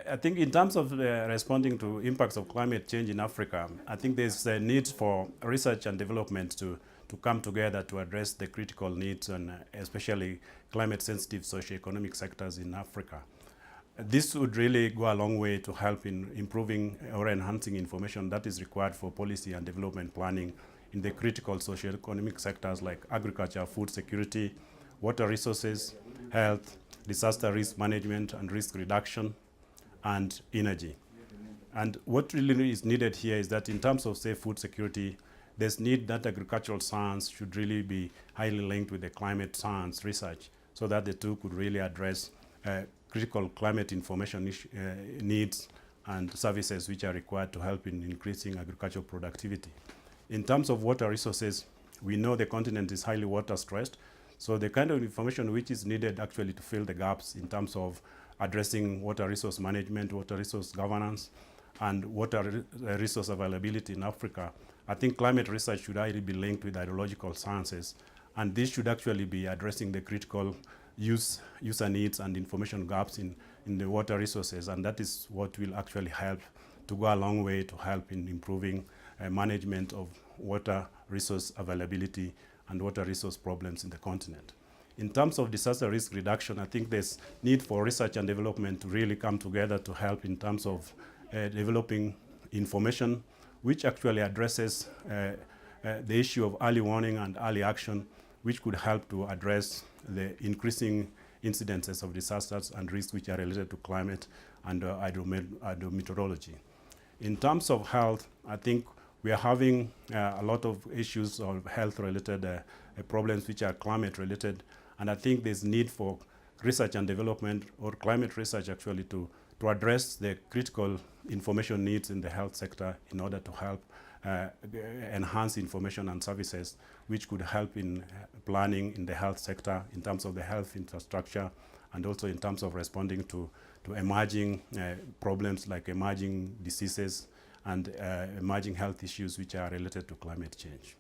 I think in terms of responding to impacts of climate change in Africa, I think there's a need for research and development to come together to address the critical needs and especially climate-sensitive socioeconomic sectors in Africa. This would really go a long way to help in improving or enhancing information that is required for policy and development planning in the critical socioeconomic sectors like agriculture, food security, water resources, health, disaster risk management and risk reduction, and energy. And what really is needed here is that in terms of, say, food security, there's need that agricultural science should really be highly linked with the climate science research so that the two could really address critical climate information needs and services which are required to help in increasing agricultural productivity. In terms of water resources, we know the continent is highly water stressed, so the kind of information which is needed actually to fill the gaps in terms of addressing water resource management, water resource governance, and water resource availability in Africa, I think climate research should either be linked with hydrological sciences, and this should actually be addressing the critical user needs and information gaps in the water resources, and that is what will actually help to go a long way to help in improving management of water resource availability and water resource problems in the continent. In terms of disaster risk reduction, I think there's need for research and development to really come together to help in terms of developing information which actually addresses the issue of early warning and early action, which could help to address the increasing incidences of disasters and risks which are related to climate and hydrometeorology. In terms of health, I think we are having a lot of issues of health-related problems which are climate-related, and I think there's need for research and development or climate research actually to address the critical information needs in the health sector in order to help enhance information and services which could help in planning in the health sector in terms of the health infrastructure and also in terms of responding to emerging problems like emerging diseases and emerging health issues which are related to climate change.